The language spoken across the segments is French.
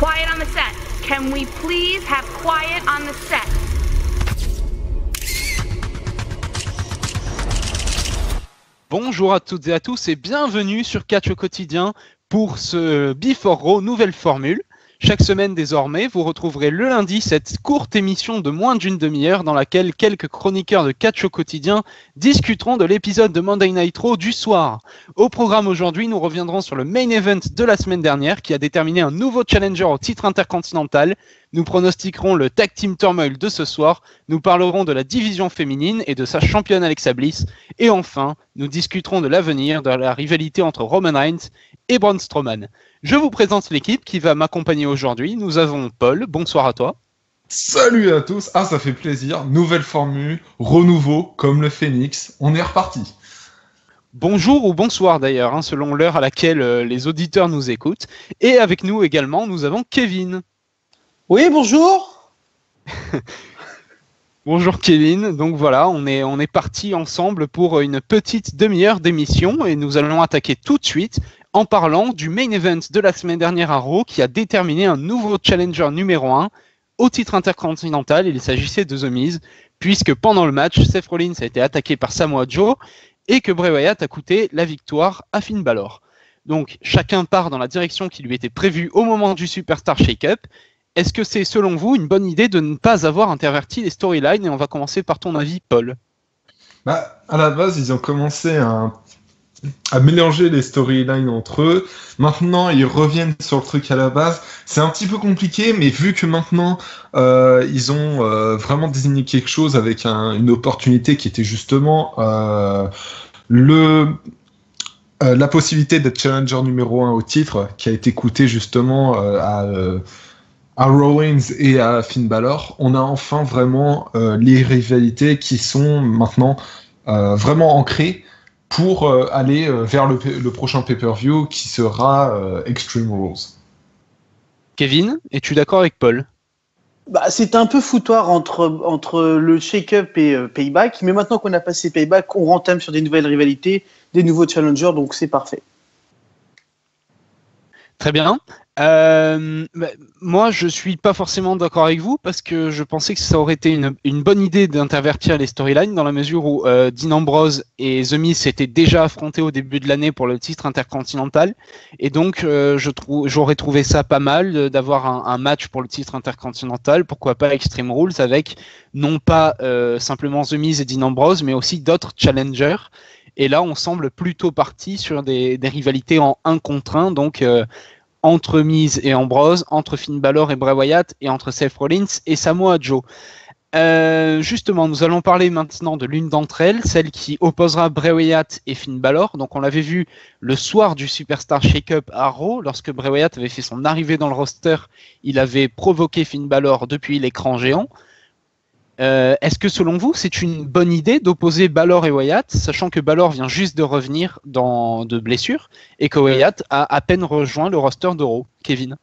Quiet on the set. Can we please have quiet on the set? Bonjour à toutes et à tous et bienvenue sur Catch au quotidien pour ce Before Raw nouvelle formule. Chaque semaine désormais, vous retrouverez le lundi cette courte émission de moins d'une demi-heure dans laquelle quelques chroniqueurs de Catch au quotidien discuteront de l'épisode de Monday Night Raw du soir. Au programme aujourd'hui, nous reviendrons sur le main event de la semaine dernière qui a déterminé un nouveau challenger au titre intercontinental. Nous pronostiquerons le Tag Team Turmoil de ce soir, nous parlerons de la division féminine et de sa championne Alexa Bliss, et enfin, nous discuterons de l'avenir de la rivalité entre Roman Reigns et Braun Strowman. Je vous présente l'équipe qui va m'accompagner aujourd'hui. Nous avons Paul, bonsoir à toi. Salut à tous, ça fait plaisir, nouvelle formule, renouveau, comme le Phoenix, on est reparti. Bonjour ou bonsoir d'ailleurs, selon l'heure à laquelle les auditeurs nous écoutent. Et avec nous également, nous avons Kevin. Oui, bonjour. Bonjour Kevin, donc voilà, on est parti ensemble pour une petite demi-heure d'émission et nous allons attaquer tout de suite en parlant du main event de la semaine dernière à Raw qui a déterminé un nouveau challenger numéro 1 au titre intercontinental. Il s'agissait de The Miz, puisque pendant le match, Seth Rollins a été attaqué par Samoa Joe et que Bray Wyatt a coûté la victoire à Finn Balor. Donc chacun part dans la direction qui lui était prévue au moment du Superstar Shake-Up. Est-ce que c'est, selon vous, une bonne idée de ne pas avoir interverti les storylines? Et on va commencer par ton avis, Paul. À la base, ils ont commencé à mélanger les storylines entre eux. Maintenant, ils reviennent sur le truc à la base. C'est un petit peu compliqué, mais vu que maintenant, ils ont vraiment désigné quelque chose avec une opportunité qui était justement la possibilité d'être challenger numéro 1 au titre, qui a été coûté justement à Rollins et à Finn Balor, on a enfin vraiment les rivalités qui sont maintenant vraiment ancrées pour aller vers le prochain pay-per-view qui sera Extreme Rules. Kevin, es-tu d'accord avec Paul? C'est un peu foutoir entre le shake-up et Payback, mais maintenant qu'on a passé Payback, on rentame sur des nouvelles rivalités, des nouveaux challengers, donc c'est parfait. Très bien. Moi, je suis pas forcément d'accord avec vous parce que je pensais que ça aurait été une bonne idée d'intervertir les storylines dans la mesure où Dean Ambrose et The Miz s'étaient déjà affrontés au début de l'année pour le titre intercontinental et donc j'aurais trouvé ça pas mal d'avoir un match pour le titre intercontinental, pourquoi pas Extreme Rules avec non pas simplement The Miz et Dean Ambrose mais aussi d'autres challengers. Et là, on semble plutôt parti sur des rivalités en 1 contre 1, donc entre Miz et Ambrose, entre Finn Balor et Bray Wyatt, et entre Seth Rollins et Samoa Joe. Justement, nous allons parler maintenant de l'une d'entre elles, celle qui opposera Bray Wyatt et Finn Balor. Donc on l'avait vu le soir du Superstar Shake-Up à Raw, lorsque Bray Wyatt avait fait son arrivée dans le roster, il avait provoqué Finn Balor depuis l'écran géant. Est-ce que selon vous c'est une bonne idée d'opposer Balor et Wyatt, sachant que Balor vient juste de revenir de blessure et que Wyatt a à peine rejoint le roster de Raw? Kevin?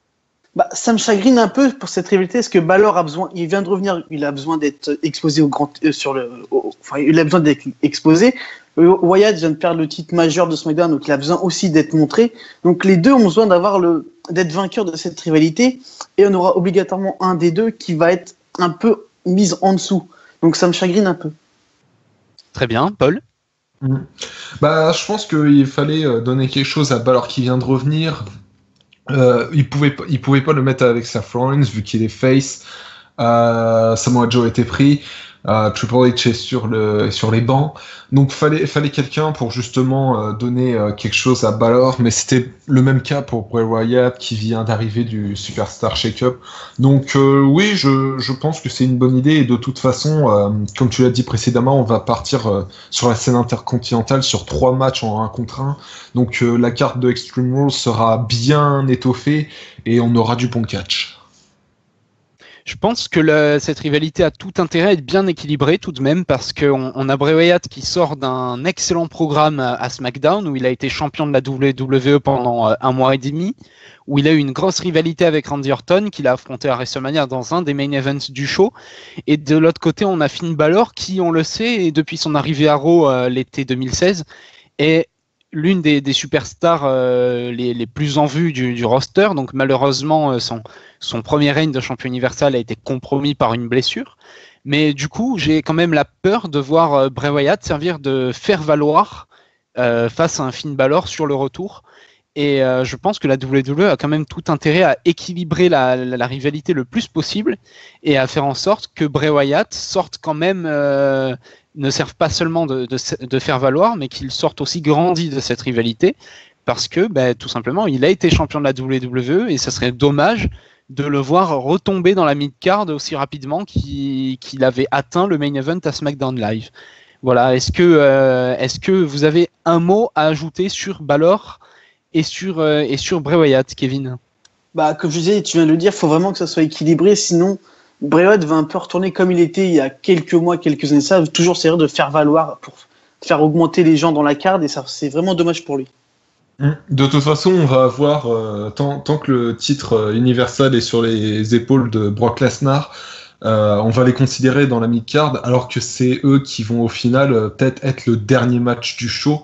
Ça me chagrine un peu pour cette rivalité, parce que Balor il vient de revenir, il a besoin d'être exposé il a besoin d'être exposé. Wyatt vient de perdre le titre majeur de SmackDown, donc il a besoin aussi d'être montré. Donc les deux ont besoin d'être vainqueurs de cette rivalité, et on aura obligatoirement un des deux qui va être un peu mise en dessous. Donc ça me chagrine un peu. Très bien, Paul? Je pense qu'il fallait donner quelque chose à Balor qui vient de revenir. Il pouvait pas le mettre avec Seth Rollins vu qu'il est face. Samoa Joe était pris. Triple H est sur les bancs. Donc fallait quelqu'un pour justement donner quelque chose à Balor, mais c'était le même cas pour Bray Wyatt qui vient d'arriver du Superstar Shake-Up. Donc oui, je pense que c'est une bonne idée, et de toute façon, comme tu l'as dit précédemment, on va partir sur la scène intercontinentale sur 3 matchs en 1 contre 1. Donc la carte de Extreme Rules sera bien étoffée et on aura du bon catch. Je pense que cette rivalité a tout intérêt à être bien équilibrée tout de même, parce qu'on a Bray Wyatt qui sort d'un excellent programme à SmackDown où il a été champion de la WWE pendant 1 mois et demi, où il a eu une grosse rivalité avec Randy Orton qu'il a affronté à WrestleMania dans un des main events du show. Et de l'autre côté, on a Finn Balor qui, on le sait, depuis son arrivée à Raw l'été 2016, est l'une des superstars les plus en vue du roster. Donc malheureusement, son premier règne de champion universal a été compromis par une blessure. Mais du coup, j'ai quand même la peur de voir Bray Wyatt servir de faire-valoir face à un Finn Balor sur le retour. Et je pense que la WWE a quand même tout intérêt à équilibrer la rivalité le plus possible et à faire en sorte que Bray Wyatt sorte quand même, ne serve pas seulement de faire valoir, mais qu'il sorte aussi grandi de cette rivalité, parce que tout simplement, il a été champion de la WWE et ça serait dommage de le voir retomber dans la mid-card aussi rapidement qu'il avait atteint le main event à SmackDown Live. Voilà, est-ce que vous avez un mot à ajouter sur Balor et sur Bray Wyatt, Kevin? Comme je disais, tu viens de le dire, il faut vraiment que ça soit équilibré, sinon Bray Wyatt va un peu retourner comme il était il y a quelques mois, quelques années, ça toujours servir de faire valoir pour faire augmenter les gens dans la carte, et ça c'est vraiment dommage pour lui. De toute façon, on va avoir, tant que le titre Universal est sur les épaules de Brock Lesnar, on va les considérer dans la mid-card, alors que c'est eux qui vont au final peut-être être le dernier match du show,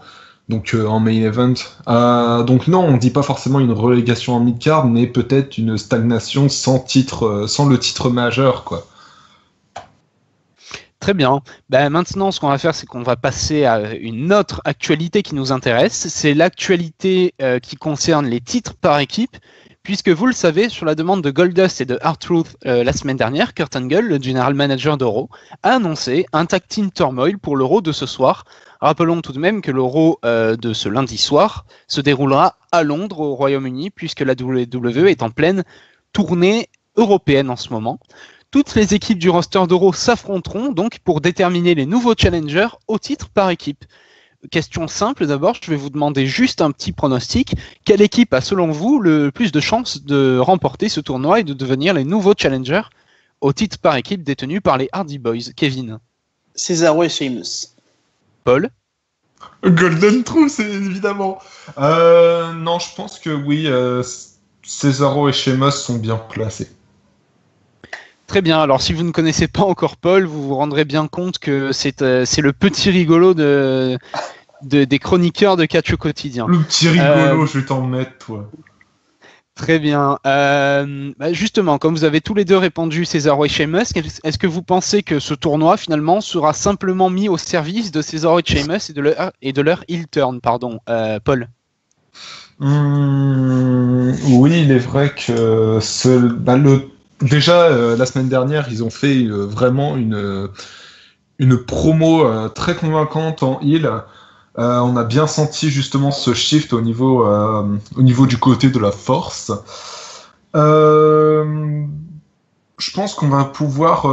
donc en main event. Donc non, on dit pas forcément une relégation en mid-card, mais peut-être une stagnation sans le titre majeur, quoi. Très bien. Maintenant, ce qu'on va faire, c'est qu'on va passer à une autre actualité qui nous intéresse. C'est l'actualité qui concerne les titres par équipe, puisque vous le savez, sur la demande de Goldust et de R-Truth la semaine dernière, Kurt Angle, le general manager de Raw, a annoncé un tag team turmoil pour le Raw de ce soir. Rappelons tout de même que le Raw de ce lundi soir se déroulera à Londres, au Royaume-Uni, puisque la WWE est en pleine tournée européenne en ce moment. Toutes les équipes du roster de Raw s'affronteront donc pour déterminer les nouveaux challengers au titre par équipe. Question simple d'abord, je vais vous demander juste un petit pronostic. Quelle équipe a selon vous le plus de chances de remporter ce tournoi et de devenir les nouveaux challengers au titre par équipe détenus par les Hardy Boys? Kevin? Cesaro et Sheamus. Paul? Golden Truth, évidemment. Non, je pense que oui, Cesaro et Sheamus sont bien placés. Très bien, alors si vous ne connaissez pas encore Paul, vous vous rendrez bien compte que c'est le petit rigolo des chroniqueurs de Catch au quotidien. Le petit rigolo, je vais t'en mettre, toi. Très bien. Justement, comme vous avez tous les deux répondu Cesaro et Sheamus, est-ce que vous pensez que ce tournoi, finalement, sera simplement mis au service de Cesaro et Sheamus et de leur heel turn, pardon, Paul? Oui, il est vrai que déjà, la semaine dernière, ils ont fait vraiment une promo très convaincante en heel. On a bien senti justement ce shift au niveau du côté de la force. Je pense qu'on va pouvoir,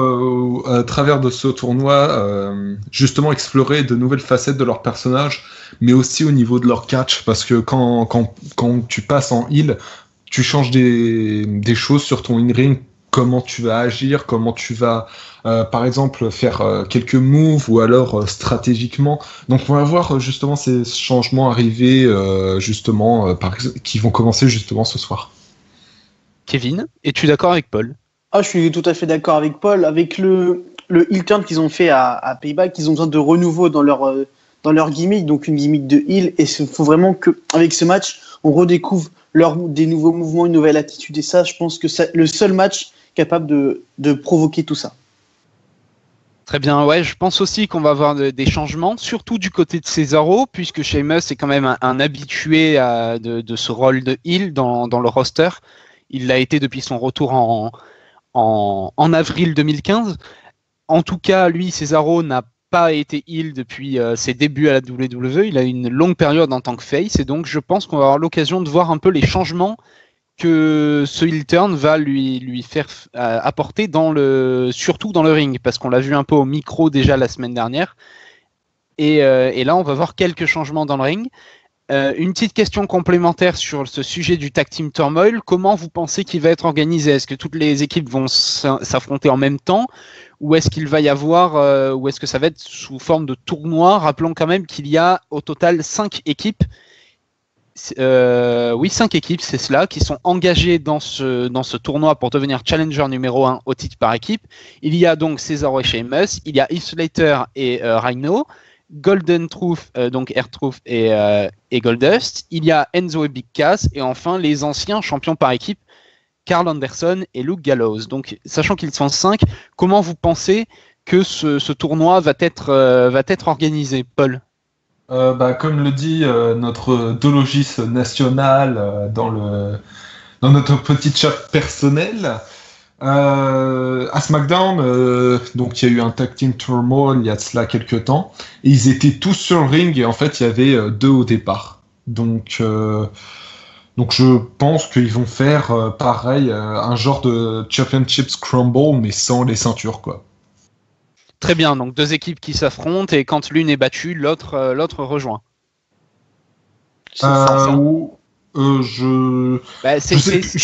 à travers de ce tournoi, justement explorer de nouvelles facettes de leur personnage, mais aussi au niveau de leur catch, parce que quand tu passes en heel, tu changes des choses sur ton in-ring. Comment tu vas agir, comment tu vas, par exemple, faire quelques moves ou alors stratégiquement. Donc, on va voir justement ces changements arriver, qui vont commencer justement ce soir. Kevin, es-tu d'accord avec Paul? Je suis tout à fait d'accord avec Paul. Avec le heel turn qu'ils ont fait à Payback, ils ont besoin de renouveau dans leur gimmick, donc une gimmick de heel. Et il faut vraiment qu'avec ce match, on redécouvre des nouveaux mouvements, une nouvelle attitude. Et ça, je pense que c'est le seul match capable de provoquer tout ça. Très bien, ouais, je pense aussi qu'on va avoir des changements, surtout du côté de Cesaro, puisque Sheamus est quand même un habitué de ce rôle de heel dans le roster. Il l'a été depuis son retour en avril 2015. En tout cas, lui, Cesaro n'a pas été heel depuis ses débuts à la WWE. Il a une longue période en tant que face, et donc je pense qu'on va avoir l'occasion de voir un peu les changements que ce heel turn va lui faire apporter surtout dans le ring, parce qu'on l'a vu un peu au micro déjà la semaine dernière, et là on va voir quelques changements dans le ring. Une petite question complémentaire sur ce sujet du tag team turmoil, comment vous pensez qu'il va être organisé? Est-ce que toutes les équipes vont s'affronter en même temps, ou est-ce qu'il va y avoir, ou est-ce que ça va être sous forme de tournoi? Rappelons quand même qu'il y a au total 5 équipes. 5 équipes, c'est cela, qui sont engagées dans ce tournoi pour devenir challenger numéro 1 au titre par équipe. Il y a donc Cesaro et Sheamus, il y a Heath Slater et Rhino, Golden Truth, donc R-Truth et Goldust. Il y a Enzo et Big Cass. Et enfin, les anciens champions par équipe, Carl Anderson et Luke Gallows. Donc, sachant qu'ils sont 5, comment vous pensez que ce tournoi va être organisé, Paul? Comme le dit notre Dologis national dans notre petit chat personnel, à SmackDown, donc il y a eu un tag team turmoil il y a de cela quelques temps, et ils étaient tous sur le ring, et en fait il y avait 2 au départ. Donc je pense qu'ils vont faire pareil, un genre de Championship Scramble, mais sans les ceintures, quoi. Très bien, donc 2 équipes qui s'affrontent, et quand l'une est battue, l'autre rejoint. Je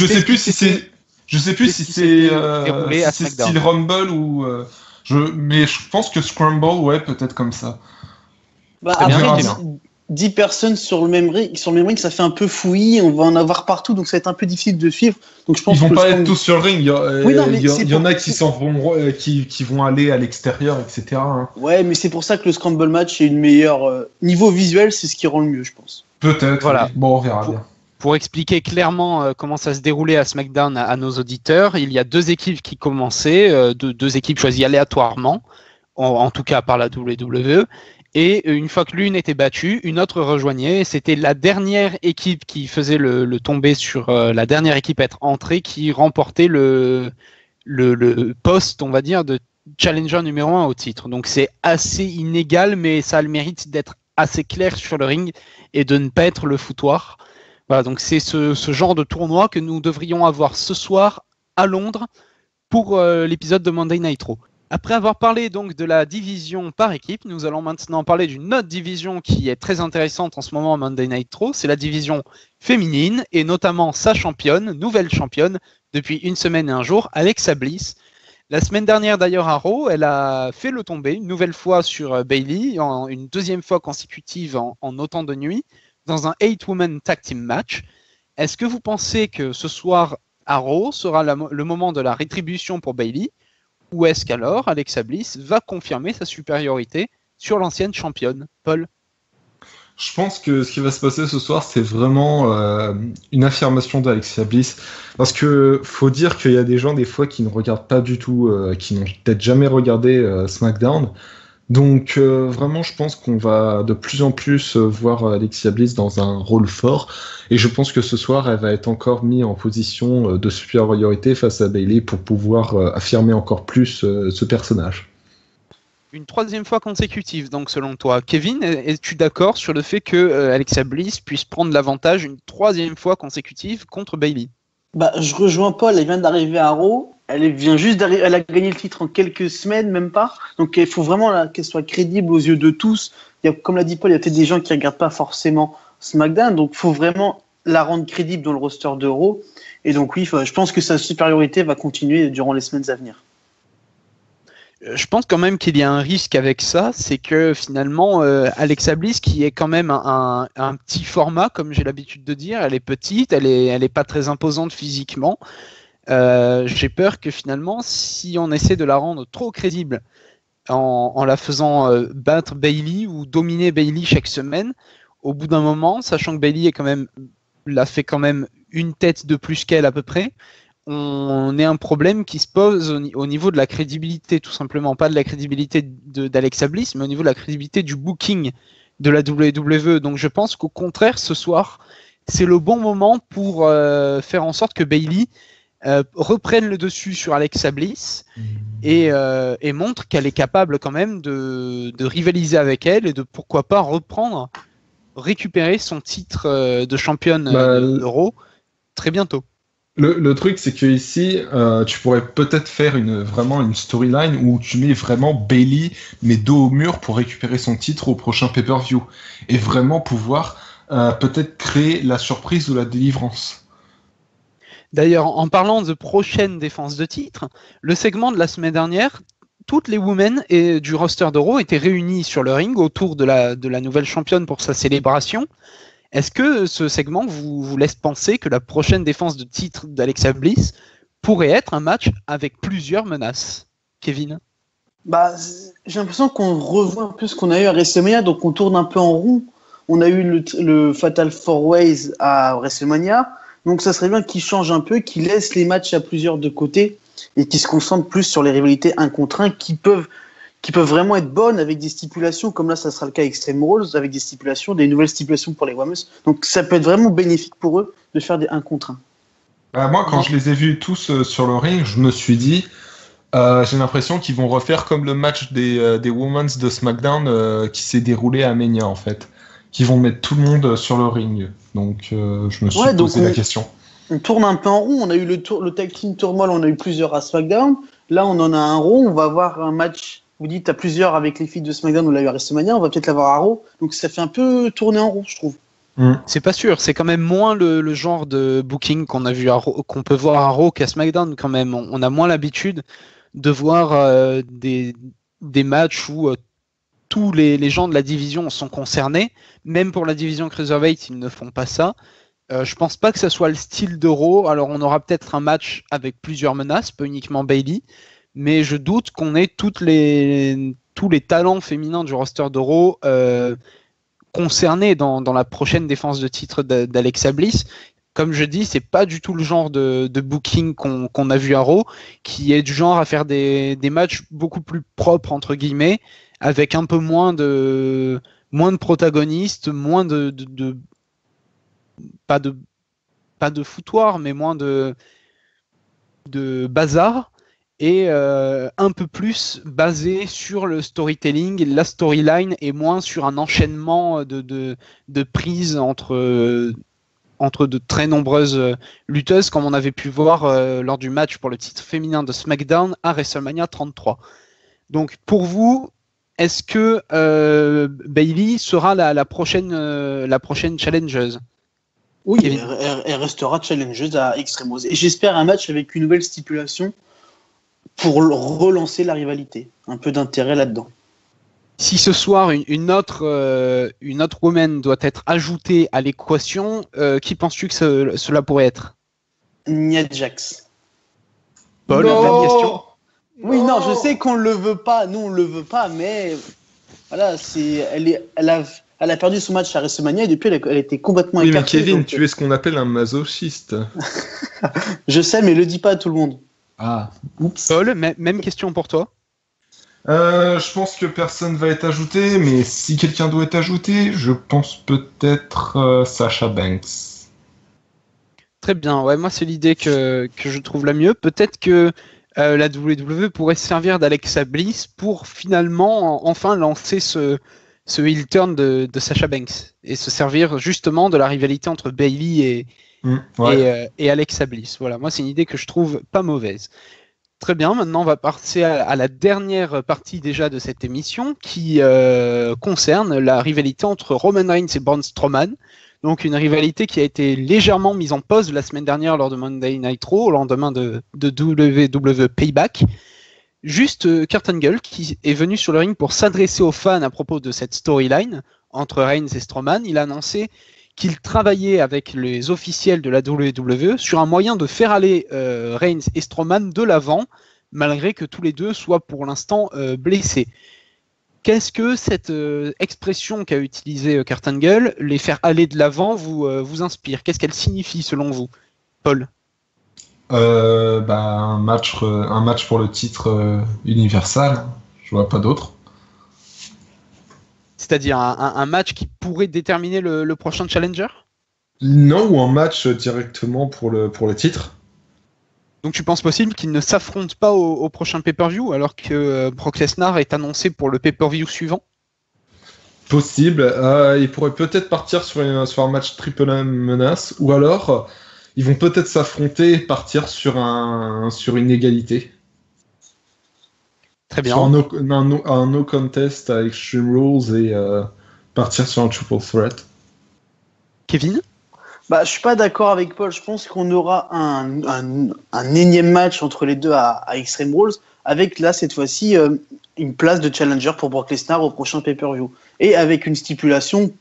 sais plus si c'est style Rumble ou mais je pense que Scramble, ouais, peut-être comme ça. Après, 10 personnes sur le même ring, ça fait un peu fouillis, on va en avoir partout, donc ça va être un peu difficile de suivre. Donc je pense ils vont pas être tous sur le ring, il y en a qui vont aller à l'extérieur, etc. Hein. Ouais, mais c'est pour ça que le Scramble match est une meilleure niveau visuel, c'est ce qui rend le mieux, je pense. Peut-être. Voilà. Oui. Bon, on verra bien. Pour expliquer clairement comment ça se déroulait à SmackDown à nos auditeurs, il y a 2 équipes qui commençaient, 2 équipes choisies aléatoirement, en tout cas par la WWE. Et une fois que l'une était battue, une autre rejoignait. Et c'était la dernière équipe qui faisait le tombé sur la dernière équipe à être entrée qui remportait le poste, on va dire, de challenger numéro 1 au titre. Donc c'est assez inégal, mais ça a le mérite d'être assez clair sur le ring et de ne pas être le foutoir. Voilà, donc c'est ce genre de tournoi que nous devrions avoir ce soir à Londres pour l'épisode de Monday Night Raw. Après avoir parlé donc de la division par équipe, nous allons maintenant parler d'une autre division qui est très intéressante en ce moment à Monday Night Raw, c'est la division féminine et notamment sa championne, nouvelle championne depuis 1 semaine et 1 jour, Alexa Bliss. La semaine dernière d'ailleurs à Raw, elle a fait le tombé une nouvelle fois sur Bayley, une 2e fois consécutive en autant de nuits, dans un 8-woman tag team match. Est-ce que vous pensez que ce soir à Raw sera le moment de la rétribution pour Bayley? Ou est-ce qu'alors Alexa Bliss va confirmer sa supériorité sur l'ancienne championne, Paul? Je pense que ce qui va se passer ce soir, c'est vraiment une affirmation d'Alexa Bliss. Parce que faut dire qu'il y a des gens, des fois, qui ne regardent pas du tout, qui n'ont peut-être jamais regardé SmackDown. Donc vraiment, je pense qu'on va de plus en plus voir Alexa Bliss dans un rôle fort. Et je pense que ce soir, elle va être encore mise en position de supériorité face à Bayley pour pouvoir affirmer encore plus ce personnage. Une 3e fois consécutive, donc selon toi. Kevin, es-tu d'accord sur le fait que Alexa Bliss puisse prendre l'avantage une 3e fois consécutive contre Bayley? Je rejoins Paul, elle vient d'arriver à Raw. Elle a gagné le titre en quelques semaines, même pas. Donc il faut vraiment qu'elle soit crédible aux yeux de tous. Comme l'a dit Paul, il y a peut-être des gens qui ne regardent pas forcément SmackDown. Donc il faut vraiment la rendre crédible dans le roster de Raw. Et donc oui, je pense que sa supériorité va continuer durant les semaines à venir. Je pense quand même qu'il y a un risque avec ça, c'est que finalement Alexa Bliss, qui est quand même un petit format, comme j'ai l'habitude de dire, elle est petite, elle est pas très imposante physiquement. J'ai peur que finalement, si on essaie de la rendre trop crédible en la faisant battre Bayley ou dominer Bayley chaque semaine, au bout d'un moment, sachant que Bayley l'a fait quand même une tête de plus qu'elle à peu près, on a un problème qui se pose au niveau de la crédibilité, tout simplement, pas de la crédibilité d'Alexa Bliss, mais au niveau de la crédibilité du booking de la WWE. Donc je pense qu'au contraire, ce soir, c'est le bon moment pour faire en sorte que Bayley reprenne le dessus sur Alexa Bliss et montre qu'elle est capable quand même de rivaliser avec elle et de pourquoi pas récupérer son titre de championne d'Euro très bientôt. Le truc, c'est que ici, tu pourrais peut-être faire vraiment une storyline où tu mets vraiment Bayley, mais dos au mur pour récupérer son titre au prochain pay-per-view. Et vraiment pouvoir peut-être créer la surprise ou la délivrance. D'ailleurs, en parlant de prochaine défense de titre, le segment de la semaine dernière, toutes les women du roster d'Euro étaient réunies sur le ring autour de la nouvelle championne pour sa célébration. Est-ce que ce segment vous laisse penser que la prochaine défense de titre d'Alexa Bliss pourrait être un match avec plusieurs menaces, Kevin? Bah, j'ai l'impression qu'on revoit un peu ce qu'on a eu à WrestleMania, donc on tourne un peu en rond. On a eu le Fatal 4-Ways à WrestleMania, donc ça serait bien qu'ils changent un peu, qu'ils laissent les matchs à plusieurs de côté et qu'ils se concentrent plus sur les rivalités 1 contre 1 qui peuvent vraiment être bonnes avec des stipulations, comme là ça sera le cas Extreme Rules, avec des stipulations, des nouvelles stipulations pour les Whammies. Donc ça peut être vraiment bénéfique pour eux de faire des 1 contre 1. Bah, moi, quand je les ai vus tous sur le ring, je me suis dit, j'ai l'impression qu'ils vont refaire comme le match des Women's de SmackDown qui s'est déroulé à Mania, en fait. Qu'ils vont mettre tout le monde sur le ring. Donc, je me suis posé la question. On tourne un peu en rond. On a eu le Tag Team Turmoil, on a eu plusieurs à SmackDown. Là, on en a un rond. On va avoir un match, vous dites, à plusieurs avec les filles de SmackDown, on l'a eu à WrestleMania. On va peut-être l'avoir à Raw. Donc, ça fait un peu tourner en rond, je trouve. C'est pas sûr, c'est quand même moins le genre de booking qu'on a vu qu'on peut voir à Raw qu'à SmackDown quand même. On a moins l'habitude de voir des matchs où tous les gens de la division sont concernés. Même pour la division Cruiserweight, ils ne font pas ça. Je pense pas que ça soit le style de Raw. Alors on aura peut-être un match avec plusieurs menaces, pas uniquement Bayley, mais je doute qu'on ait tous les talents féminins du roster de Raw concernés dans la prochaine défense de titre d'Alexa Bliss. Comme je dis, c'est pas du tout le genre de booking qu'on a vu à Raw, qui est du genre à faire des matchs beaucoup plus propres entre guillemets, avec un peu moins de protagonistes, moins pas de foutoir, mais moins de bazar, et un peu plus basé sur le storytelling, la storyline, et moins sur un enchaînement de prises entre de très nombreuses lutteuses, comme on avait pu voir lors du match pour le titre féminin de SmackDown à WrestleMania 33. Donc pour vous, est-ce que Bayley sera la prochaine challengeuse? Oui, elle restera challengeuse à Extreme Rules. Et j'espère un match avec une nouvelle stipulation pour relancer la rivalité. Un peu d'intérêt là-dedans. Si ce soir une autre woman doit être ajoutée à l'équation, qui penses-tu que cela pourrait être? Nia Jax. Paul, même question. Oui, non, je sais qu'on le veut pas. Nous, on le veut pas, mais voilà, elle a perdu son match à WrestleMania et depuis, elle était complètement écartée. Oui, mais Kevin, tu es ce qu'on appelle un masochiste. Je sais, mais le dis pas à tout le monde. Ah, oups. Paul, même question pour toi. Je pense que personne va être ajouté, mais si quelqu'un doit être ajouté, je pense peut-être Sasha Banks. Très bien, ouais, moi c'est l'idée que je trouve la mieux. Peut-être que la WWE pourrait se servir d'Alexa Bliss pour finalement enfin lancer ce heel turn de Sasha Banks et se servir justement de la rivalité entre Bayley et Alexa Bliss. Voilà, moi c'est une idée que je trouve pas mauvaise. Très bien, maintenant on va passer à la dernière partie déjà de cette émission qui concerne la rivalité entre Roman Reigns et Braun Strowman. Donc une rivalité qui a été légèrement mise en pause la semaine dernière lors de Monday Night Raw, au lendemain de WWE Payback. Juste Kurt Angle qui est venu sur le ring pour s'adresser aux fans à propos de cette storyline entre Reigns et Strowman. Il a annoncé qu'il travaillait avec les officiels de la WWE sur un moyen de faire aller Reigns et Strowman de l'avant, malgré que tous les deux soient pour l'instant blessés. Qu'est-ce que cette expression qu'a utilisée Kurt Angle, les faire aller de l'avant, vous inspire? Qu'est-ce qu'elle signifie selon vous, Paul? Un match pour le titre Universal. Je vois pas d'autre. C'est-à-dire un match qui pourrait déterminer le prochain challenger? Non, ou un match directement pour le titre. Donc tu penses possible qu'ils ne s'affrontent pas au prochain pay-per-view alors que Brock Lesnar est annoncé pour le pay-per-view suivant? Possible. Ils pourraient peut-être partir sur un match triple menace, ou alors ils vont peut-être s'affronter et partir sur une égalité. Très bien. Sur un no contest à Extreme Rules et partir sur un triple threat. Kevin? Je suis pas d'accord avec Paul. Je pense qu'on aura un énième match entre les deux à Extreme Rules, avec là cette fois-ci une place de challenger pour Brock Lesnar au prochain pay-per-view. Et avec une stipulation,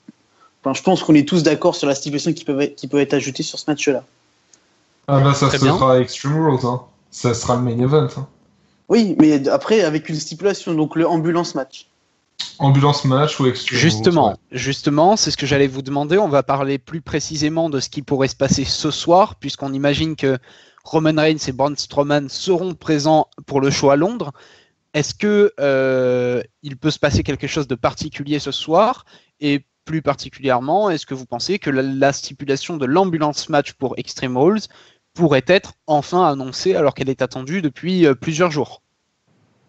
je pense qu'on est tous d'accord sur la stipulation qui peut être ajoutée sur ce match-là. Ça sera Extreme Rules, hein. Ça sera le main event. Hein. Oui, mais après, avec une stipulation, donc le ambulance match. Ambulance match ou Extreme Rules, Justement, c'est ce que j'allais vous demander. On va parler plus précisément de ce qui pourrait se passer ce soir, puisqu'on imagine que Roman Reigns et Braun Strowman seront présents pour le show à Londres. Est-ce que il peut se passer quelque chose de particulier ce soir? Et plus particulièrement, est-ce que vous pensez que la stipulation de l'ambulance match pour Extreme Rules pourrait être enfin annoncée alors qu'elle est attendue depuis plusieurs jours?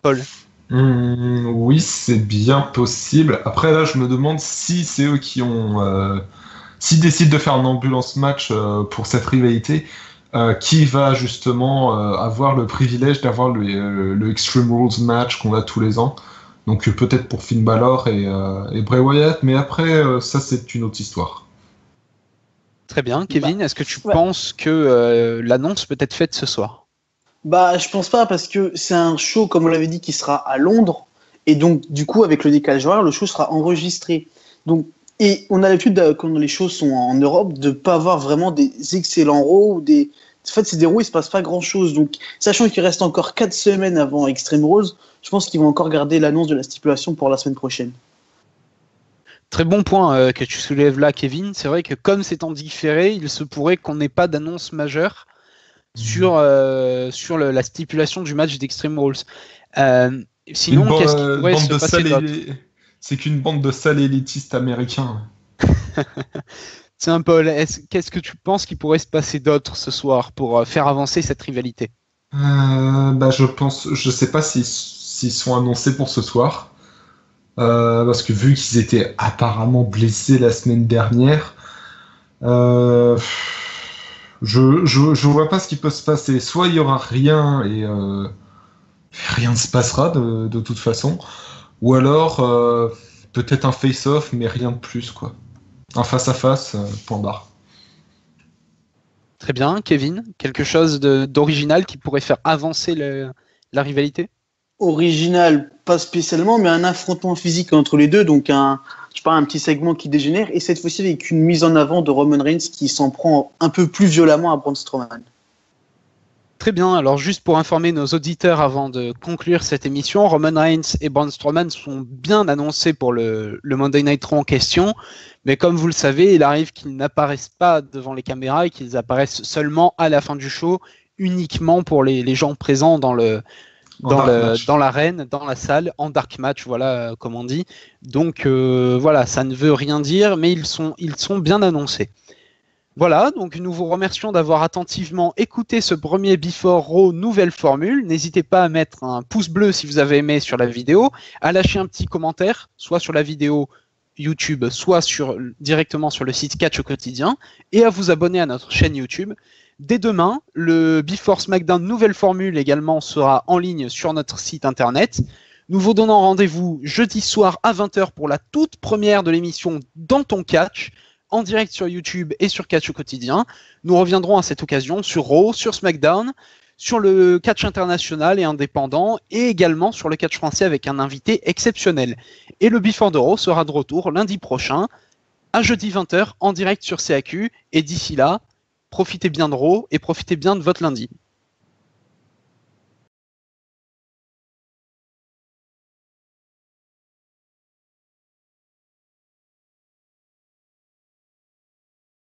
Paul? Oui, c'est bien possible. Après, là, je me demande si c'est eux qui ont... s'ils décident de faire un ambulance match pour cette rivalité, qui va justement avoir le privilège d'avoir le Extreme Rules match qu'on a tous les ans. Donc peut-être pour Finn Balor et Bray Wyatt, mais après, ça, c'est une autre histoire. Très bien. Kevin, est-ce que tu penses que l'annonce peut être faite ce soir? Je pense pas, parce que c'est un show, comme on l'avait dit, qui sera à Londres, et donc du coup avec le décalage horaire, le show sera enregistré. Donc, et on a l'habitude, quand les shows sont en Europe, de pas avoir vraiment des excellents Raw ou des... En fait, c'est des Raw, il se passe pas grand-chose. Donc, sachant qu'il reste encore 4 semaines avant Extreme Rules, je pense qu'ils vont encore garder l'annonce de la stipulation pour la semaine prochaine. Très bon point que tu soulèves là, Kevin. C'est vrai que comme c'est en différé, il se pourrait qu'on n'ait pas d'annonce majeure sur la stipulation du match d'Extreme Rules. Sinon, qu'est-ce qui pourrait se passer d'autre? C'est qu'une bande de sales élitistes américains. Tiens, Paul, qu'est-ce que tu penses qu'il pourrait se passer d'autre ce soir pour faire avancer cette rivalité? Je sais pas s'ils sont annoncés pour ce soir. Parce que vu qu'ils étaient apparemment blessés la semaine dernière, je vois pas ce qui peut se passer. Soit il y aura rien et rien ne se passera de toute façon, ou alors peut-être un face-off mais rien de plus, quoi. Un face-à-face, point barre. Très bien, Kevin, quelque chose d'original qui pourrait faire avancer la rivalité? Original, pas spécialement, mais un affrontement physique entre les deux, donc un petit segment qui dégénère, et cette fois-ci avec une mise en avant de Roman Reigns qui s'en prend un peu plus violemment à Braun Strowman. Très bien, alors juste pour informer nos auditeurs avant de conclure cette émission, Roman Reigns et Braun Strowman sont bien annoncés pour le Monday Night Raw en question, mais comme vous le savez, il arrive qu'ils n'apparaissent pas devant les caméras et qu'ils apparaissent seulement à la fin du show, uniquement pour les gens présents dans l'arène, dans la salle, en dark match, voilà, comme on dit. Donc voilà, ça ne veut rien dire, mais ils sont bien annoncés. Voilà, donc nous vous remercions d'avoir attentivement écouté ce premier Before Raw nouvelle formule. N'hésitez pas à mettre un pouce bleu si vous avez aimé sur la vidéo, à lâcher un petit commentaire, soit sur la vidéo YouTube, soit directement sur le site Catch au quotidien, et à vous abonner à notre chaîne YouTube. Dès demain, le Before SmackDown nouvelle formule également sera en ligne sur notre site internet. Nous vous donnons rendez-vous jeudi soir à 20h pour la toute première de l'émission Dans ton Catch, en direct sur YouTube et sur Catch au quotidien. Nous reviendrons à cette occasion sur Raw, sur SmackDown, sur le catch international et indépendant, et également sur le catch français avec un invité exceptionnel. Et le Before de Raw sera de retour lundi prochain, à jeudi 20h, en direct sur CAQ, et d'ici là, profitez bien de Raw et profitez bien de votre lundi.